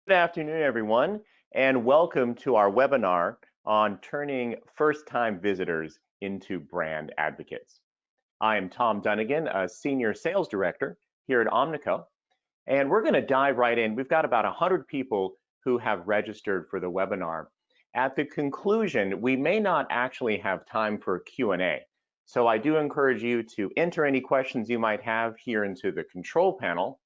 Good afternoon, everyone, and welcome to our webinar on turning first-time visitors into brand advocates. I am Tom Dunnigan, a Senior Sales Director here at Omnico, and we're going to dive right in. We've got about 100 people who have registered for the webinar. At the conclusion, we may not actually have time for Q&A, so I do encourage you to enter any questions you might have here into the control panel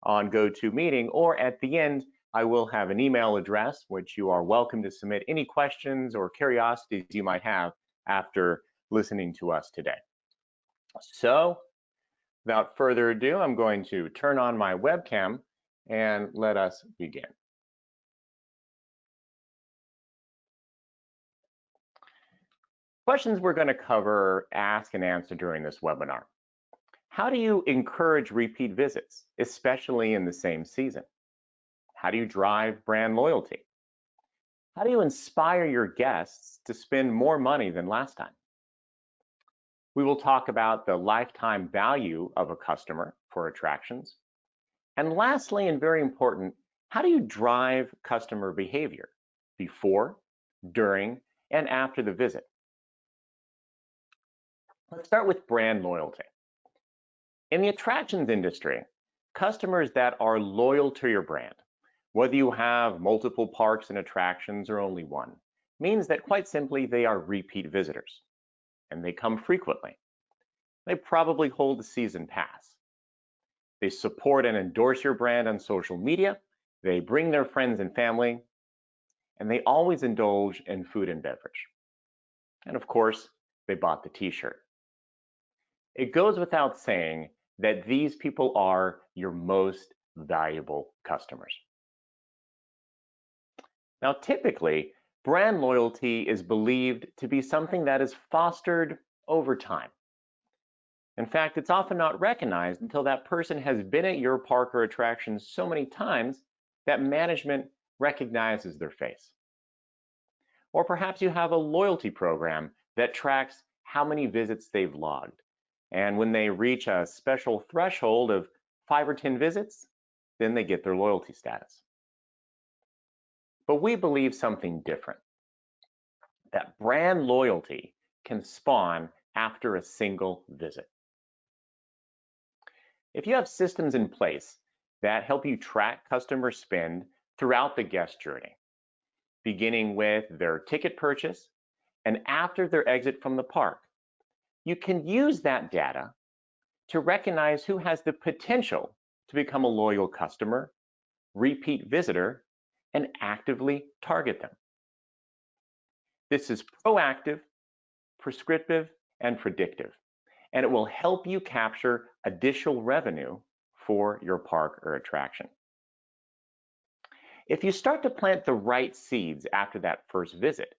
on GoToMeeting, or at the end, I will have an email address which you are welcome to submit any questions or curiosities you might have after listening to us today. So, without further ado, I'm going to turn on my webcam and let us begin. Questions we're going to cover, ask, and answer during this webinar. How do you encourage repeat visits, especially in the same season? How do you drive brand loyalty? How do you inspire your guests to spend more money than last time? We will talk about the lifetime value of a customer for attractions. And lastly, and very important, how do you drive customer behavior before, during, and after the visit? Let's start with brand loyalty. In the attractions industry, customers that are loyal to your brand, whether you have multiple parks and attractions or only one, means that quite simply they are repeat visitors and they come frequently. They probably hold a season pass. They support and endorse your brand on social media. They bring their friends and family, and they always indulge in food and beverage. And of course, they bought the t-shirt. It goes without saying that these people are your most valuable customers. Now, typically, brand loyalty is believed to be something that is fostered over time. In fact, it's often not recognized until that person has been at your park or attraction so many times that management recognizes their face. Or perhaps you have a loyalty program that tracks how many visits they've logged. And when they reach a special threshold of 5 or 10 visits, then they get their loyalty status. But we believe something different, that brand loyalty can spawn after a single visit. If you have systems in place that help you track customer spend throughout the guest journey, beginning with their ticket purchase and after their exit from the park, you can use that data to recognize who has the potential to become a loyal customer, repeat visitor, and actively target them. This is proactive, prescriptive, and predictive, and it will help you capture additional revenue for your park or attraction. If you start to plant the right seeds after that first visit,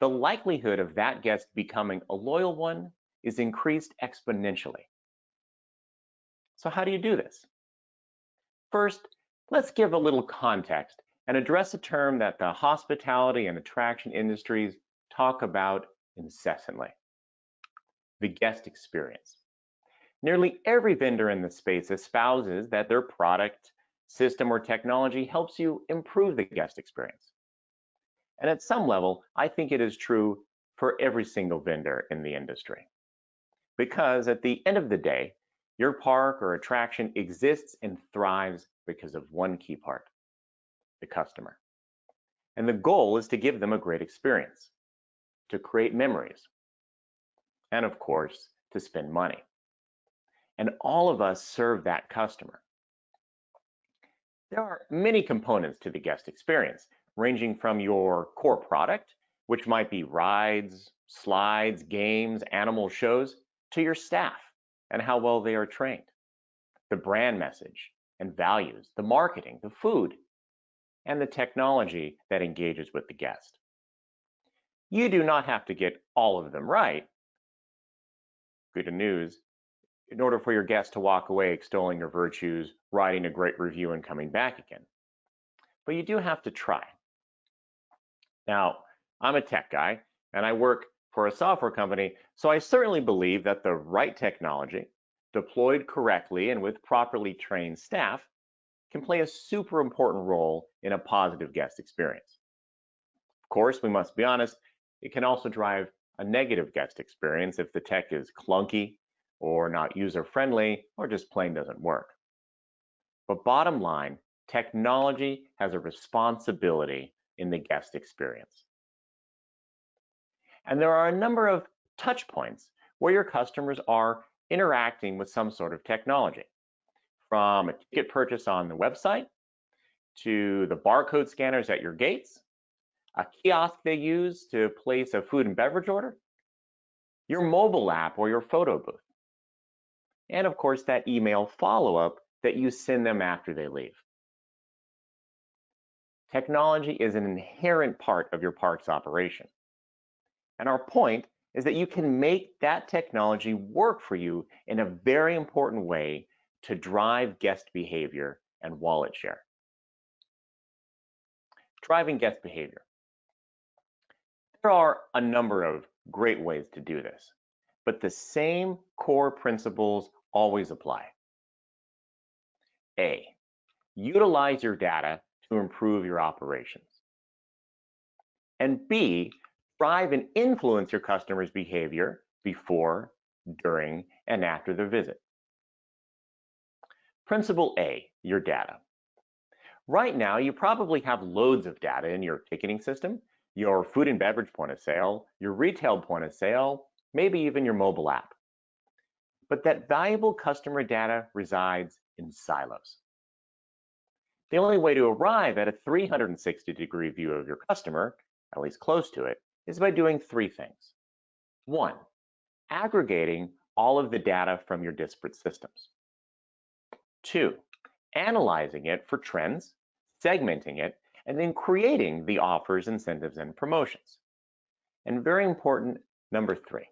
the likelihood of that guest becoming a loyal one is increased exponentially. So how do you do this? First, let's give a little context and address a term that the hospitality and attraction industries talk about incessantly: the guest experience. Nearly every vendor in the space espouses that their product, system, or technology helps you improve the guest experience. And at some level, I think it is true for every single vendor in the industry. Because at the end of the day, your park or attraction exists and thrives because of one key part: the customer. And the goal is to give them a great experience, to create memories, and of course, to spend money. And all of us serve that customer. There are many components to the guest experience, ranging from your core product, which might be rides, slides, games, animal shows, to your staff and how well they are trained, the brand message and values, the marketing, the food, and the technology that engages with the guest. You do not have to get all of them right. Good news, in order for your guests to walk away extolling your virtues, writing a great review, and coming back again. But you do have to try. Now, I'm a tech guy and I work for a software company, so I certainly believe that the right technology, deployed correctly and with properly trained staff, can play a super important role in a positive guest experience. Of course, we must be honest, it can also drive a negative guest experience if the tech is clunky or not user-friendly or just plain doesn't work. But bottom line, technology has a responsibility in the guest experience. And there are a number of touch points where your customers are interacting with some sort of technology, from a ticket purchase on the website to the barcode scanners at your gates, a kiosk they use to place a food and beverage order, your mobile app or your photo booth, and of course that email follow-up that you send them after they leave. Technology is an inherent part of your park's operation. And our point is that you can make that technology work for you in a very important way to drive guest behavior and wallet share. Driving guest behavior. There are a number of great ways to do this, but the same core principles always apply. A, utilize your data to improve your operations. And B, drive and influence your customers' behavior before, during, and after their visit. Principle A, your data. Right now, you probably have loads of data in your ticketing system, your food and beverage point of sale, your retail point of sale, maybe even your mobile app. But that valuable customer data resides in silos. The only way to arrive at a 360-degree view of your customer, at least close to it, is by doing three things. One, aggregating all of the data from your disparate systems. Two, analyzing it for trends, segmenting it, and then creating the offers, incentives, and promotions. And very important, number three,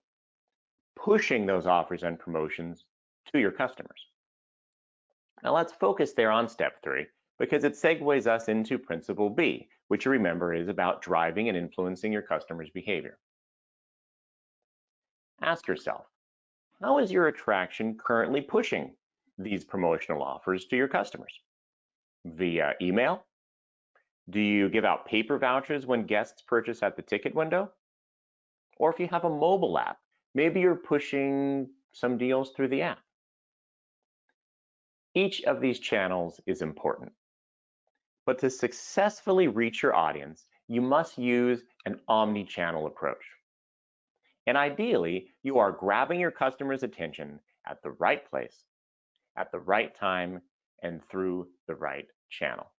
pushing those offers and promotions to your customers. Now let's focus there on step three, because it segues us into principle B, which you remember is about driving and influencing your customers' behavior. Ask yourself, how is your attraction currently pushing these promotional offers to your customers? Via email? Do you give out paper vouchers when guests purchase at the ticket window? Or if you have a mobile app, maybe you're pushing some deals through the app. Each of these channels is important. But to successfully reach your audience, you must use an omni-channel approach. And ideally, you are grabbing your customers' attention at the right place, at the right time, and through the right channel.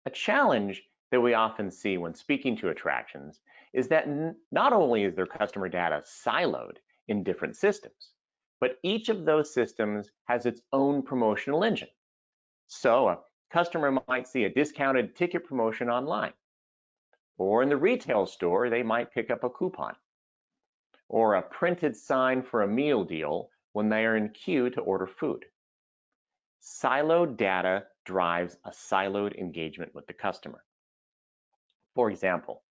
A challenge that we often see when speaking to attractions is that not only is their customer data siloed in different systems, but each of those systems has its own promotional engine. So a customer might see a discounted ticket promotion online, or in the retail store, they might pick up a coupon, or a printed sign for a meal deal when they are in queue to order food. Siloed data drives a siloed engagement with the customer. For example,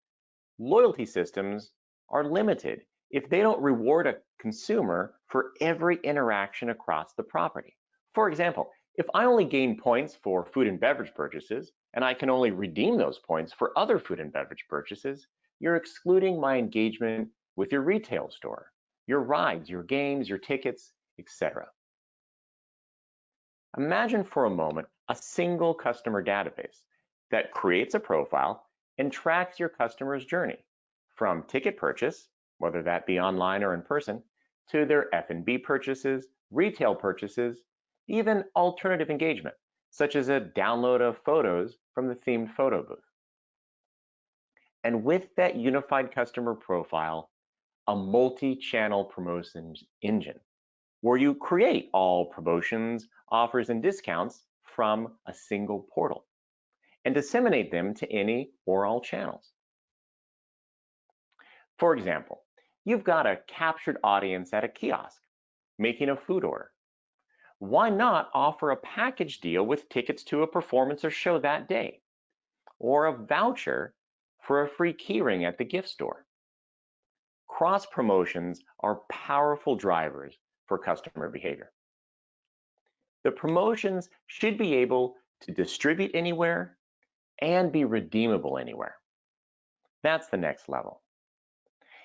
loyalty systems are limited if they don't reward a consumer for every interaction across the property. For example, if I only gain points for food and beverage purchases, and I can only redeem those points for other food and beverage purchases, you're excluding my engagement with your retail store, your rides, your games, your tickets, etc. Imagine for a moment a single customer database that creates a profile and tracks your customer's journey from ticket purchase, whether that be online or in person, to their F&B purchases, retail purchases, even alternative engagement, such as a download of photos from the themed photo booth. And with that unified customer profile, a multi-channel promotions engine, where you create all promotions, offers, and discounts from a single portal and disseminate them to any or all channels. For example, you've got a captured audience at a kiosk making a food order. Why not offer a package deal with tickets to a performance or show that day, or a voucher for a free keyring at the gift store? Cross promotions are powerful drivers for customer behavior. The promotions should be able to distribute anywhere and be redeemable anywhere. That's the next level.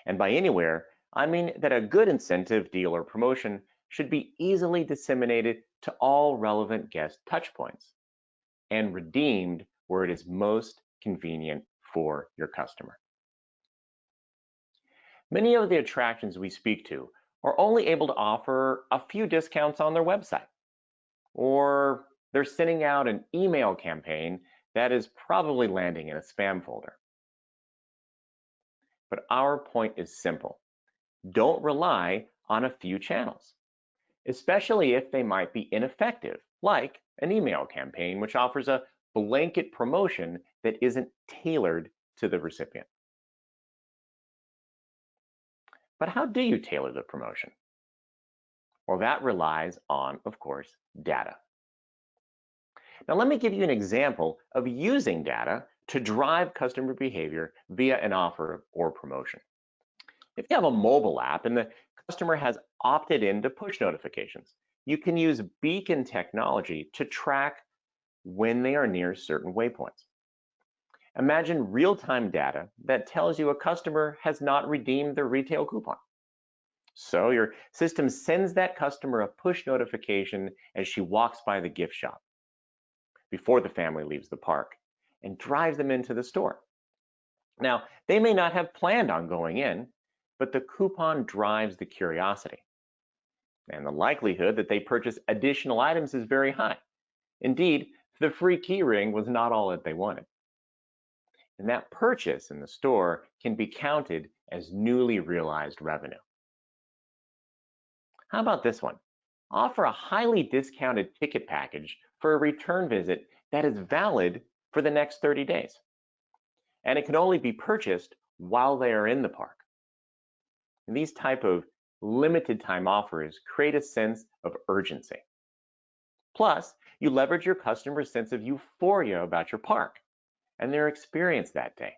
And by anywhere, I mean that a good incentive, deal, or promotion should be easily disseminated to all relevant guest touchpoints and redeemed where it is most convenient for your customer. Many of the attractions we speak to are only able to offer a few discounts on their website, or they're sending out an email campaign that is probably landing in a spam folder. But our point is simple. Don't rely on a few channels, especially if they might be ineffective, like an email campaign, which offers a blanket promotion that isn't tailored to the recipient. But how do you tailor the promotion? Well, that relies on, of course, data. Now, let me give you an example of using data to drive customer behavior via an offer or promotion. If you have a mobile app and the customer has opted into push notifications, you can use beacon technology to track when they are near certain waypoints. Imagine real-time data that tells you a customer has not redeemed their retail coupon. So your system sends that customer a push notification as she walks by the gift shop before the family leaves the park and drives them into the store. Now, they may not have planned on going in, but the coupon drives the curiosity. And the likelihood that they purchase additional items is very high. Indeed, the free key ring was not all that they wanted. And that purchase in the store can be counted as newly realized revenue. How about this one? Offer a highly discounted ticket package for a return visit that is valid for the next 30 days. And it can only be purchased while they are in the park. And these type of limited time offers create a sense of urgency. Plus, you leverage your customer's sense of euphoria about your park and their experience that day.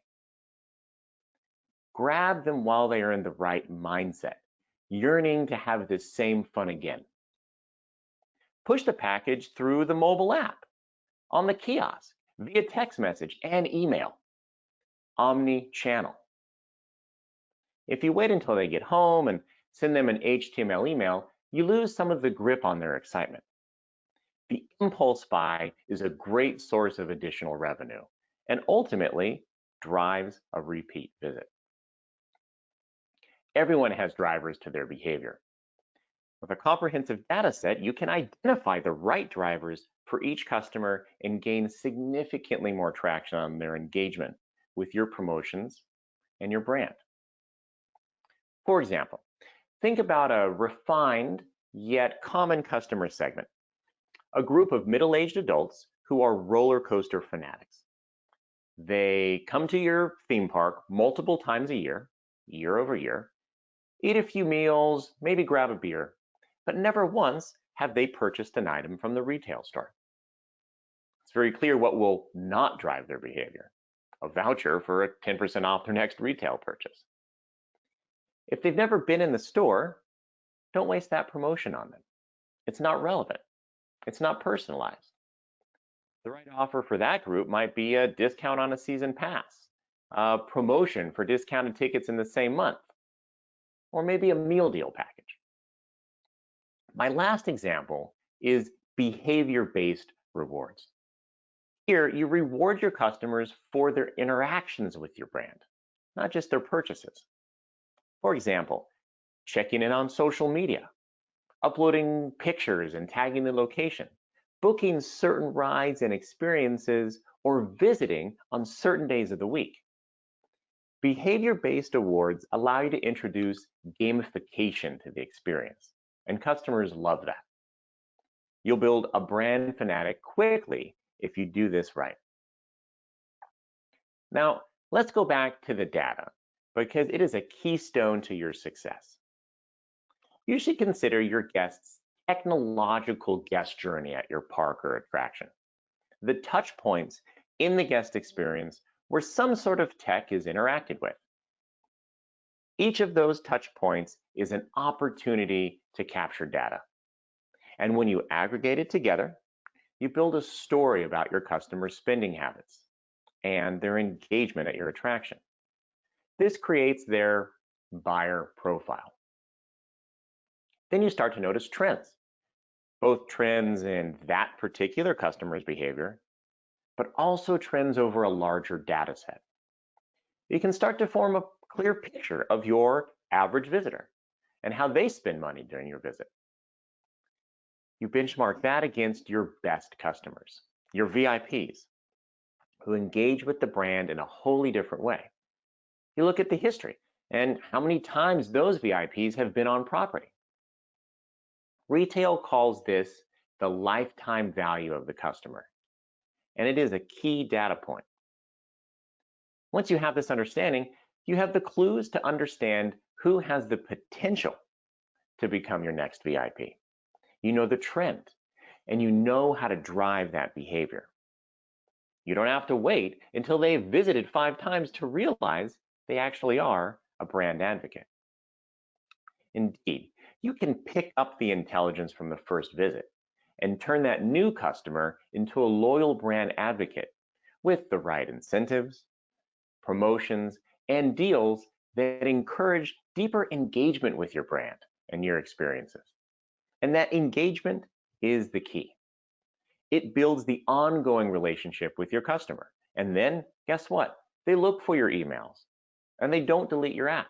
Grab them while they are in the right mindset, yearning to have this same fun again. Push the package through the mobile app, on the kiosk, via text message and email. Omni-channel. If you wait until they get home and send them an HTML email, you lose some of the grip on their excitement. The impulse buy is a great source of additional revenue and ultimately drives a repeat visit. Everyone has drivers to their behavior. With a comprehensive data set, you can identify the right drivers for each customer and gain significantly more traction on their engagement with your promotions and your brand. For example, think about a refined yet common customer segment, a group of middle-aged adults who are roller coaster fanatics. They come to your theme park multiple times a year, year over year, eat a few meals, maybe grab a beer, but never once have they purchased an item from the retail store. It's very clear what will not drive their behavior: a voucher for a 10% off their next retail purchase. If they've never been in the store, don't waste that promotion on them. It's not relevant. It's not personalized. The right offer for that group might be a discount on a season pass, a promotion for discounted tickets in the same month, or maybe a meal deal package. My last example is behavior-based rewards. Here, you reward your customers for their interactions with your brand, not just their purchases. For example, checking in on social media, uploading pictures and tagging the location, booking certain rides and experiences, or visiting on certain days of the week. Behavior-based awards allow you to introduce gamification to the experience, and customers love that. You'll build a brand fanatic quickly if you do this right. Now, let's go back to the data, because it is a keystone to your success. You should consider your guest's technological guest journey at your park or attraction. The touch points in the guest experience where some sort of tech is interacted with. Each of those touch points is an opportunity to capture data. And when you aggregate it together, you build a story about your customers' spending habits and their engagement at your attraction. This creates their buyer profile. Then you start to notice trends, both trends in that particular customer's behavior, but also trends over a larger data set. You can start to form a clear picture of your average visitor and how they spend money during your visit. You benchmark that against your best customers, your VIPs, who engage with the brand in a wholly different way. You look at the history and how many times those VIPs have been on property. Retail calls this the lifetime value of the customer, and it is a key data point. Once you have this understanding, you have the clues to understand who has the potential to become your next VIP. You know the trend, and you know how to drive that behavior. You don't have to wait until they've visited 5 times to realize they actually are a brand advocate. Indeed, you can pick up the intelligence from the first visit and turn that new customer into a loyal brand advocate with the right incentives, promotions, and deals that encourage deeper engagement with your brand and your experiences. And that engagement is the key. It builds the ongoing relationship with your customer. And then, guess what? They look for your emails and they don't delete your app.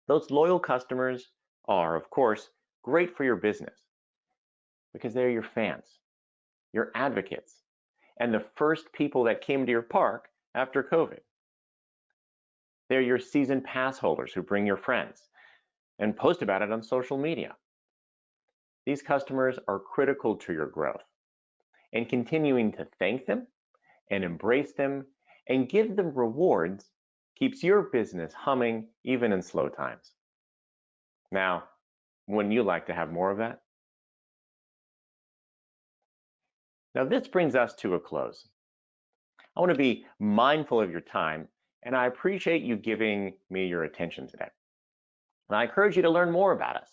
Those loyal customers are, of course, great for your business because they're your fans, your advocates, and the first people that came to your park after COVID. They're your season pass holders who bring your friends and post about it on social media. These customers are critical to your growth, and continuing to thank them and embrace them and give them rewards keeps your business humming even in slow times. Now, wouldn't you like to have more of that? Now, this brings us to a close. I want to be mindful of your time, and I appreciate you giving me your attention today. And I encourage you to learn more about us.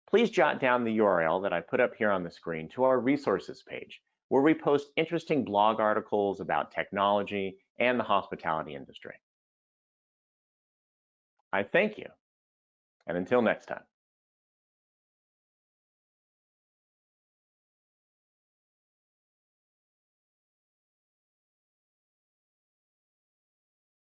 Please jot down the URL that I put up here on the screen to our resources page, where we post interesting blog articles about technology and the hospitality industry. I thank you, and until next time.